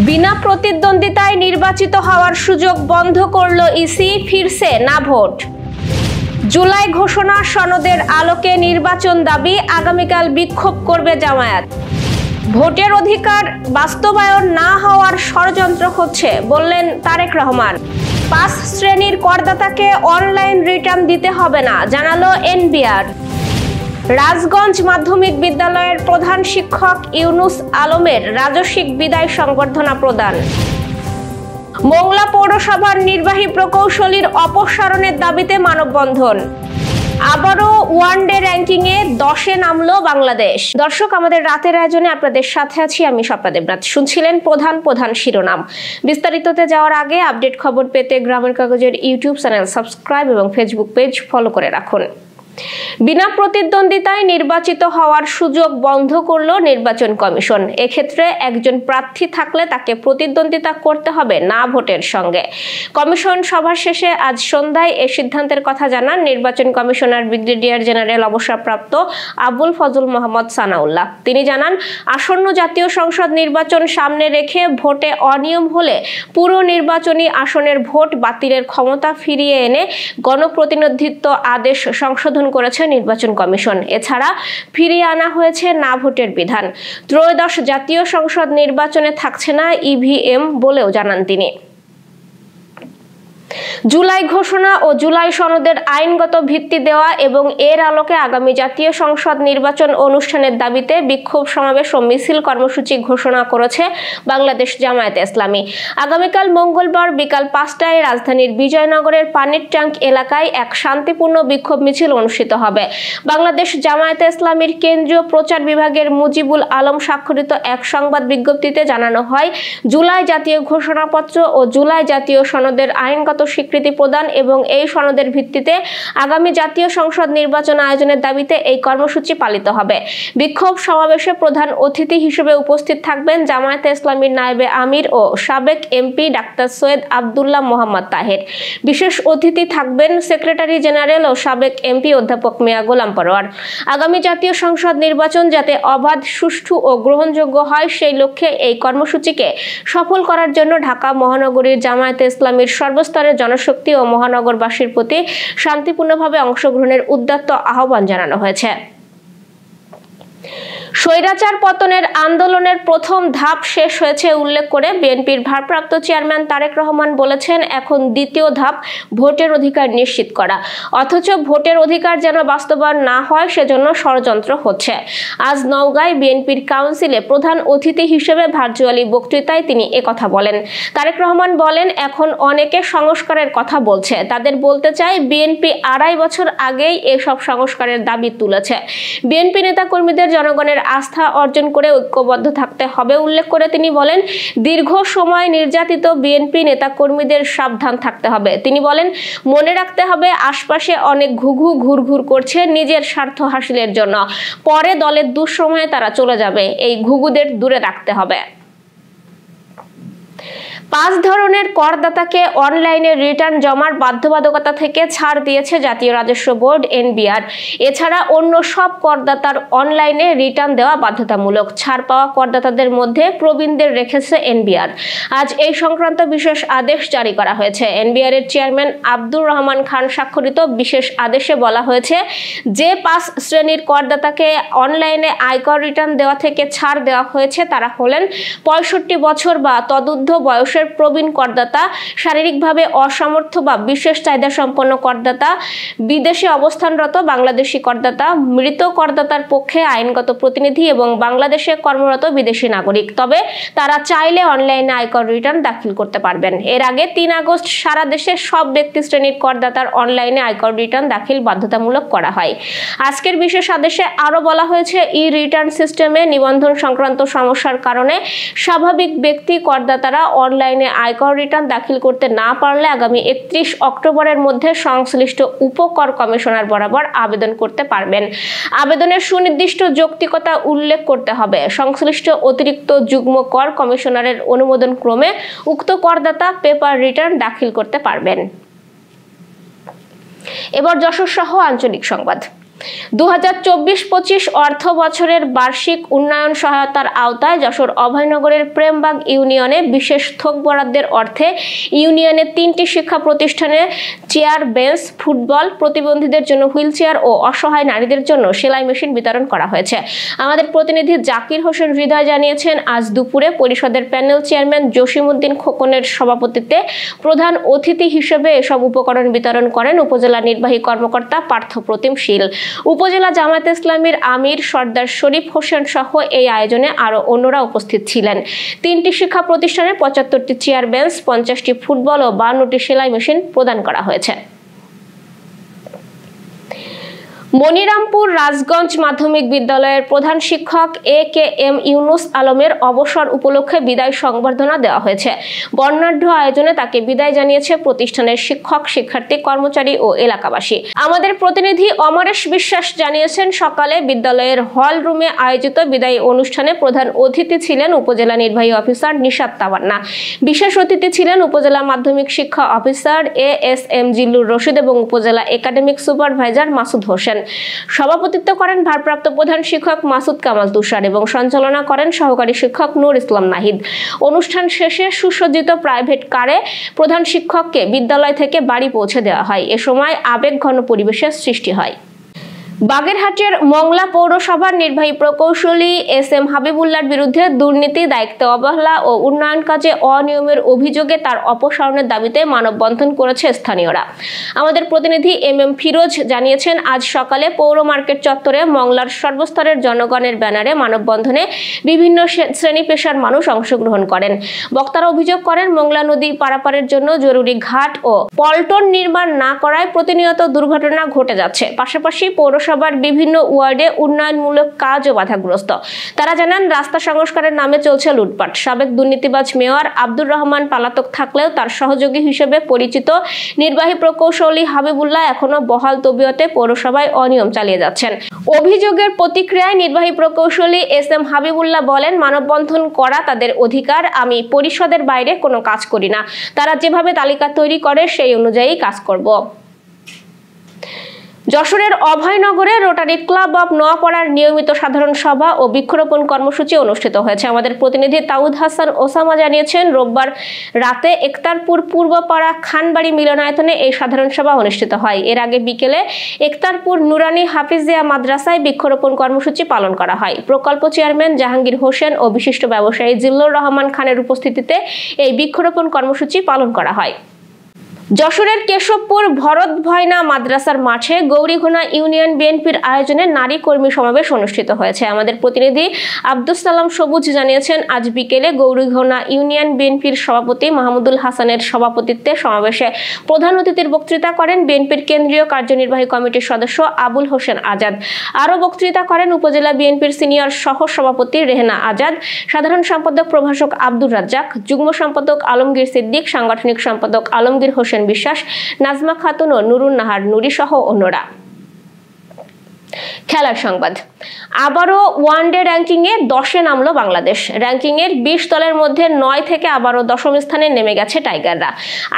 বিনা প্রতিদ্বন্দ্বিতায় নির্বাচিত হওয়ার সুযোগ বন্ধ করল ইসি, ফিরছে না ভোট। জুলাই ঘোষণা সনদের আলোকে নির্বাচন দাবি, আগামীকাল বিক্ষোভ করবে জামায়াত। ভোটের অধিকার বাস্তবায়ন না হওয়ার ষড়যন্ত্র হচ্ছে, বললেন তারেক রহমান। ৫ শ্রেণীর করদাতাকে অনলাইন রিটার্ন দিতে হবে না, জানালো এনবিআর। রাজগঞ্জ মাধ্যমিক বিদ্যালয়ের প্রধান শিক্ষক ইউনুস আলমের রাজস্বিক বিদায় সংবর্ধনা প্রদান। মোংলা পৌরসভার নির্বাহী প্রকৌশলীর অপসারণের দাবিতে মানববন্ধন। আবারও ওয়ানডে র্যাঙ্কিংয়ে 10-এ নামলো বাংলাদেশ। দর্শক, আমাদের রাতের আয়োজনে আপনাদের সাথে আছি আমি স্বপ্না দেবনাথ। শুনছিলেন প্রধান শিরোনাম। বিস্তারিততে যাওয়ার আগে আপডেট খবর পেতে গ্রামের কাগজের ইউটিউব চ্যানেল সাবস্ক্রাইব এবং ফেসবুক পেজ ফলো করে রাখুন। বিনা প্রতিদ্বন্দ্বিতায় নির্বাচিত হওয়ার সুযোগ বন্ধ করল নির্বাচন কমিশন। এক্ষেত্রে একজন প্রার্থী থাকলে তাকে প্রতিদ্বন্দ্বিতা করতে হবে না ভোটের সঙ্গে। কমিশন সভা শেষে আজ সন্ধ্যায় এ সিদ্ধান্তের কথা জানান নির্বাচন কমিশনার ব্রিগেডিয়ার জেনারেল অবসরপ্রাপ্ত আবুল ফজল মোহাম্মদ সানাউল্লাহ। তিনি জানান, আসন্ন জাতীয় সংসদ নির্বাচন সামনে রেখে ভোটে অনিয়ম হলে পুরো নির্বাচনী আসনের ভোট বাতিলের ক্ষমতা ফিরিয়ে এনে গণপ্রতিনিধিত্ব আদেশ সংশোধন করেছে নির্বাচন কমিশন। এছাড়া ফিরিয়ে আনা হয়েছে না ভোটের বিধান। ত্রয়োদশ জাতীয় সংসদ নির্বাচনে থাকছে না ইভিএম বলেও জানান তিনি। জুলাই ঘোষণা ও জুলাই সনদের আইনগত ভিত্তি দেওয়া এবং এর আলোকে আগামী জাতীয় সংসদ নির্বাচন অনুষ্ঠানের দাবিতে বিক্ষোভ সমাবেশ ও মিছিল কর্মসূচি ঘোষণা করেছে বাংলাদেশ জামায়াতে ইসলামী। আগামীকাল মঙ্গলবার বিকাল 5টায় রাজধানীর বিজয়নগরের পানির ট্যাঙ্ক এলাকায় এক শান্তিপূর্ণ বিক্ষোভ মিছিল অনুষ্ঠিত হবে। বাংলাদেশ জামায়াতে ইসলামীর কেন্দ্রীয় প্রচার বিভাগের মুজিবুল আলম স্বাক্ষরিত এক সংবাদ বিজ্ঞপ্তিতে জানানো হয়, জুলাই জাতীয় ঘোষণাপত্র ও জুলাই জাতীয় সনদের আইনগত স্বীকৃতি প্রদান এবং এই সনদের ভিত্তিতে আগামী জাতীয় সংসদ নির্বাচন আয়োজনের দাবিতে এই কর্মসূচি পালিত হবে। বিক্ষোভ সমাবেশে প্রধান অতিথি হিসেবে উপস্থিত থাকবেন জামায়াতে ইসলামীর নায়েবে আমির ও সাবেক এমপি ডাক্তার সৈয়দ আব্দুল্লাহ মোহাম্মদ তাহের। বিশেষ অতিথি থাকবেন সেক্রেটারি জেনারেল ও সাবেক এমপি অধ্যাপক মিয়া গোলাম পরোয়ার। আগামী জাতীয় সংসদ নির্বাচন যাতে অবাধ, সুষ্ঠু ও গ্রহণযোগ্য হয় সেই লক্ষ্যে এই কর্মসূচিকে সফল করার জন্য ঢাকা মহানগরীর জামায়াতে ইসলামীর সর্বস্তরের জনশক্তি ও মহানগরবাসীর প্রতি শান্তিপূর্ণভাবে অংশগ্রহণের উদাত্ত আহ্বান জানানো হয়েছে। স্বৈরাচার পতনের আন্দোলনের প্রথম ধাপ শেষ হয়েছে উল্লেখ করে বিএনপির ভারপ্রাপ্ত চেয়ারম্যান তারেক রহমান বলেছেন, এখন দ্বিতীয় ধাপ ভোটের অধিকার নিশ্চিত করা। অথচ ভোটের অধিকার যেন বাস্তবায়ন না হয় সেজন্য ষড়যন্ত্র হচ্ছে। আজ নওগাঁয় বিএনপির কাউন্সিলে প্রধান অতিথি হিসেবে ভার্চুয়ালি বক্তৃতায় তিনি একথা বলেন। তারেক রহমান বলেন, এখন অনেকে সংস্কারের কথা বলছে, তাদের বলতে চাই বিএনপি 2.5 বছর আগেই এসব সংস্কারের দাবি তুলেছে। বিএনপি নেতাকর্মীদের জনগণের আস্থা অর্জন করে ঐক্যবদ্ধ থাকতে হবে উল্লেখ করে তিনি বলেন, দীর্ঘ সময় নির্যাতিত বিএনপি নেতাকর্মীদের সাবধান থাকতে হবে। তিনি বলেন, মনে রাখতে হবে আশপাশে অনেক ঘুঘু ঘুরঘুর করছে নিজের স্বার্থ হাসিলের জন্য, পরে দলের দুঃসময়ে তারা চলে যাবে, এই ঘুঘুদের দূরে রাখতে হবে। 5 ধরনের করদাতাকে অনলাইনে রিটার্ন জমার বাধ্যবাধকতা থেকে ছাড় দিয়েছে জাতীয় রাজস্ব বোর্ড এনবিআর। এছাড়া অন্য সব করদাতার অনলাইনে রিটার্ন দেওয়া বাধ্যতামূলক। ছাড় পাওয়া করদাতাদের মধ্যে প্রবীণদের রেখেছে এনবিআর। আজ এই সংক্রান্ত বিশেষ আদেশ জারি করা হয়েছে। এনবিআর এর চেয়ারম্যান আব্দুর রহমান খান স্বাক্ষরিত বিশেষ আদেশে বলা হয়েছে, যে 5 শ্রেণীর করদাতাকে অনলাইনে আয়কর রিটার্ন দেওয়া থেকে ছাড় দেওয়া হয়েছে তারা হলেন 65 বছর বা তদূর্ধ্ব বয়সের প্রবীণ করদাতা, শারীরিকভাবে অসমর্থ বা বিশেষ চাহিদা সম্পন্ন করদাতা, বিদেশে অবস্থানরত বাংলাদেশি করদাতা, মৃত করদাতার পক্ষে আইনগত প্রতিনিধি এবং বাংলাদেশে কর্মরত বিদেশি নাগরিক। তবে তারা চাইলে অনলাইনে আয়কর রিটার্ন দাখিল করতে পারবেন। এর আগে 3 আগস্ট সারা দেশে সব ব্যক্তি শ্রেণীর করদাতার অনলাইনে আয়কর রিটার্ন দাখিল বাধ্যতামূলক করা হয়। আজকের বিশেষ আদেশে আরো বলা হয়েছে, ই রিটার্ন সিস্টেমে নিবন্ধন সংক্রান্ত সমস্যার কারণে স্বাভাবিক ব্যক্তি করদাতারা অনলাইনে আয়কর রিটার্ন দাখিল করতে না পারলে আগামী 31 অক্টোবরের মধ্যে সংশ্লিষ্ট উপকর কমিশনার বরাবর আবেদন করতে পারবেন। আবেদনের সুনির্দিষ্ট যৌক্তিকতা উল্লেখ করতে হবে। সংশ্লিষ্ট অতিরিক্ত যুগ্ম কর কমিশনারের অনুমোদন ক্রমে উক্ত করদাতা পেপার রিটার্ন দাখিল করতে পারবেন। এবার যশোর সহ আঞ্চলিক সংবাদ। 2024-25 অর্থ বছরের বার্ষিক উন্নয়ন সহায়তার আওতায় যশোর অভয়নগরের প্রেমবাগ ইউনিয়নে বিশেষ থোক বরাদ্দের অর্থে ইউনিয়নের 3টি শিক্ষা প্রতিষ্ঠানে চেয়ার, বেঞ্চ, ফুটবল, প্রতিবন্ধীদের জন্য হুইলচেয়ার ও অসহায় নারীদের জন্য সেলাই মেশিন বিতরণ করা হয়েছে। আমাদের প্রতিনিধি জাকির হোসেন হৃদয় জানিয়েছেন, আজ দুপুরে পরিষদের প্যানেল চেয়ারম্যান জসিমউদ্দিন খোকনের সভাপতিত্বে প্রধান অতিথি হিসেবে এসব উপকরণ বিতরণ করেন উপজেলা নির্বাহী কর্মকর্তা পার্থ প্রতিম শীল। উপজেলা জামায়াতে ইসলামীর আমির সর্দার শরীফ হোসেন সহ এই আয়োজনে আরো অন্যরা উপস্থিত ছিলেন। 3টি শিক্ষা প্রতিষ্ঠানে 75টি চেয়ার, বেঞ্চ, 50টি ফুটবল ও 52টি সেলাই মেশিন প্রদান করা হয়েছে। মনিরামপুর রাজগঞ্জ মাধ্যমিক বিদ্যালয়ের প্রধান শিক্ষক AKM ইউনুস আলমের অবসর উপলক্ষে বিদায় সংবর্ধনা দেওয়া হয়েছে। বর্ণাঢ্য আয়োজনে তাকে বিদায় জানিয়েছে প্রতিষ্ঠানের শিক্ষক, শিক্ষার্থী, কর্মচারী ও এলাকাবাসী। আমাদের প্রতিনিধি অমরেশ বিশ্বাস জানিয়েছেন, সকালে বিদ্যালয়ের হল রুমে আয়োজিত বিদায়ী অনুষ্ঠানে প্রধান অতিথি ছিলেন উপজেলা নির্বাহী অফিসার নিশাত তাওয়ান্না। বিশেষ অতিথি ছিলেন উপজেলা মাধ্যমিক শিক্ষা অফিসার ASM জিল্লুর রশিদ এবং উপজেলা একাডেমিক সুপারভাইজার মাসুদ হোসেন। সভাপতিত্ব করেন ভারপ্রাপ্ত প্রধান শিক্ষক মাসুদ কামাল তুষার এবং সঞ্চালনা করেন সহকারী শিক্ষক নূর ইসলাম নাহিদ। অনুষ্ঠান শেষে সুসজ্জিত প্রাইভেট কারে প্রধান শিক্ষককে বিদ্যালয় থেকে বাড়ি পৌঁছে দেওয়া হয়। এ সময় আবেগঘন পরিবেশের সৃষ্টি হয়। বাগেরহাটের মংলা পৌরসভার নির্বাহী প্রকৌশলী SM হাবিবুল্লাহর বিরুদ্ধে দুর্নীতি, দায়িত্ব অবহেলা ও উন্নয়ন কাজে অনিয়মের অভিযোগে তার অপসারণের দাবিতে মানববন্ধন করেছে স্থানীয়রা। আমাদের প্রতিনিধি MM ফিরোজ জানিয়েছেন, আজ সকালে পৌর মার্কেট চত্বরে মংলার সর্বস্তরের জনগণের ব্যানারে মানববন্ধনে বিভিন্ন শ্রেণী পেশার মানুষ অংশগ্রহণ করেন। বক্তারা অভিযোগ করেন, মংলা নদী পারাপারের জন্য জরুরি ঘাট ও পল্টন নির্মাণ না করায় প্রতিনিয়ত দুর্ঘটনা ঘটে যাচ্ছে। পাশাপাশি পৌরসভার বিভিন্ন ওয়ার্ডে উন্নয়নমূলক কাজও বাধাগ্রস্ত। তারা জানান, রাস্তা সংস্কারের নামে চলছে লুটপাট। সাবেক দুর্নীতিবাজ মেয়র আব্দুর রহমান পলাতক থাকলেও তার সহযোগী হিসেবে পরিচিত নির্বাহী প্রকৌশলী হাবিবুল্লাহ এখনো বহাল তবিয়তে পৌরসভায় অনিয়ম চালিয়ে যাচ্ছেন। অভিযোগের প্রতিক্রিয়ায় নির্বাহী প্রকৌশলী SM হাবিবুল্লাহ বলেন, মানববন্ধন করা তাদের অধিকার, আমি পরিষদের বাইরে কোনো কাজ করি না। তারা যেভাবে তালিকা তৈরি করে সেই অনুযায়ী কাজ করব। যশোরের অভয়নগরে রোটারি ক্লাব অব নোয়াপাড়ার নিয়মিত সাধারণ সভা ও বৃক্ষরোপণ কর্মসূচি অনুষ্ঠিত হয়েছে। আমাদের প্রতিনিধি তাউদ হাসান ওসামা জানিয়েছেন, রোববার রাতে একতারপুর পূর্বপাড়া খানবাড়ি মিলনায়তনে এই সাধারণ সভা অনুষ্ঠিত হয়। এর আগে বিকেলে একতারপুর নুরানি হাফিজিয়া মাদ্রাসায় বৃক্ষরোপণ কর্মসূচি পালন করা হয়। প্রকল্প চেয়ারম্যান জাহাঙ্গীর হোসেন ও বিশিষ্ট ব্যবসায়ী জিল্লুর রহমান খানের উপস্থিতিতে এই বৃক্ষরোপণ কর্মসূচি পালন করা হয়। যশোরের কেশবপুর ভরত ভয়না মাদ্রাসার মাঠে গৌরীঘোনা ইউনিয়ন বিএনপির আয়োজনে নারী কর্মী সমাবেশ অনুষ্ঠিত হয়েছে। আমাদের প্রতিনিধি আব্দুস সালাম সবুজ জানিয়েছেন, আজ বিকেলে গৌরীঘোনা ইউনিয়ন বিএনপির সভাপতি মাহমুদুল হাসানের সভাপতিত্বে সমাবেশে প্রধান অতিথির বক্তৃতা করেন বিএনপির কেন্দ্রীয় কার্যনির্বাহী কমিটির সদস্য আবুল হোসেন আজাদ। আরও বক্তৃতা করেন উপজেলা বিএনপির সিনিয়র সহ সভাপতি রেহেনা আজাদ, সাধারণ সম্পাদক প্রভাষক আব্দুর রাজ্জাক, যুগ্ম সম্পাদক আলমগীর সিদ্দিক, সাংগঠনিক সম্পাদক আলমগীর হোসেন বিশ্বাস, নাজমা খাতুন ও নুরুন নাহার নুরি সহ অন্যরা। খেলার সংবাদ। আবারও ওয়ানডে র্যাঙ্কিংয়ে 10-এ নামলো বাংলাদেশ। র্যাঙ্কিংয়ের 20 দলের মধ্যে 9 থেকে আবারও 10ম স্থানে নেমে গেছে টাইগাররা।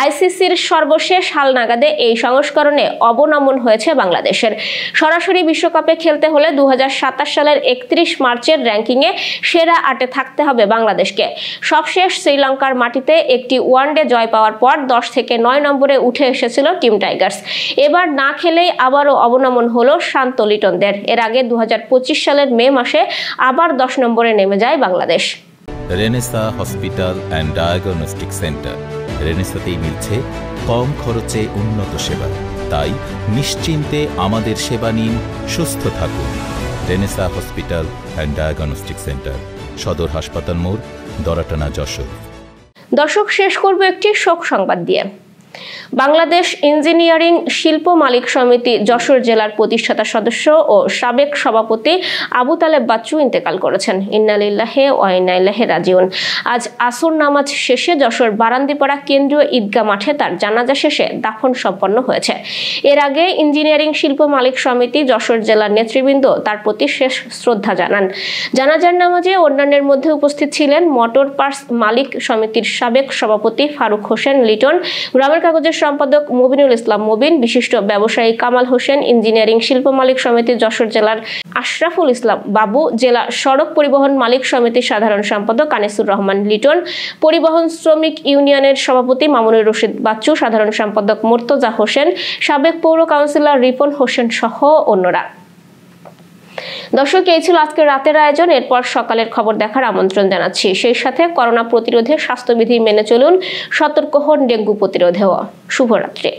আইসিসির সর্বশেষ হালনাগাদে এই সংস্করণে অবনমন হয়েছে বাংলাদেশের। সরাসরি বিশ্বকাপে খেলতে হলে 2027 সালের 31 মার্চের র্যাঙ্কিংয়ে সেরা 8-এ থাকতে হবে বাংলাদেশকে। সবশেষ শ্রীলঙ্কার মাটিতে একটি ওয়ানডে জয় পাওয়ার পর 10 থেকে 9 নম্বরে উঠে এসেছিল টিম টাইগার্স। এবার না খেলেই আবারও অবনমন হলো শান্ত লিটনদের। এর আগে 2025 সালের মে মাসে আবার 10 নম্বরে নেমে যায় Bangladesh. Renaissance Hospital and Diagnostic Centre. রেনেসাতেই মিলছে কম খরচে উন্নত সেবা। তাই নিশ্চিন্তে আমাদের সেবা নিন, সুস্থ থাকুন। Renaissance Hospital and Diagnostic centre, সদর হাসপাতাল মোড়, দরাটানা, যশোর। দর্শক, শেষ করব একটি শোক সংবাদ দিয়ে। বাংলাদেশ ইঞ্জিনিয়ারিং শিল্প মালিক সমিতি যশোর জেলার প্রতিষ্ঠাতা সদস্য ও সাবেক সভাপতি আবু তালেব বাচ্চু ইন্তেকাল করেছেন। ইন্না লিল্লাহি ওয়া ইন্না ইলাইহি রাজিউন। আজ আসর নামাজ শেষে যশোর বারান্দিপাড়া কেন্দ্রীয় ঈদগাহ মাঠে তার জানাজা শেষে দাফন সম্পন্ন হয়েছে। এর আগে ইঞ্জিনিয়ারিং শিল্প মালিক সমিতি যশোর জেলার নেতৃবৃন্দ তার প্রতি শেষ শ্রদ্ধা জানান। জানাজার নামাজে অন্যান্যের মধ্যে উপস্থিত ছিলেন মোটর পার্টস মালিক সমিতির সাবেক সভাপতি ফারুক হোসেন লিটন, গ্রামের কাগজের সম্পাদক মুবিনুল ইসলাম মুবিন, বিশিষ্ট ব্যবসায়ী কামাল হোসেন, ইঞ্জিনিয়ারিং শিল্প মালিক সমিতি যশোর জেলার আশরাফুল ইসলাম বাবু, জেলা সড়ক পরিবহন মালিক সমিতির সাধারণ সম্পাদক আনিসুর রহমান লিটন, পরিবহন শ্রমিক ইউনিয়নের সভাপতি মামুনুর রশিদ বাচ্চু, সাধারণ সম্পাদক মুর্তজা হোসেন, সাবেক পৌর কাউন্সিলর রিপন হোসেন সহ অন্যরা। দর্শক, এই ছিল আজকের রাতের আয়োজন। এরপর সকালের খবর দেখার আমন্ত্রণ জানাচ্ছি। সেই সাথে করোনা প্রতিরোধে স্বাস্থ্যবিধি মেনে চলুন, সতর্ক হন ডেঙ্গু প্রতিরোধেও। শুভরাত্রি।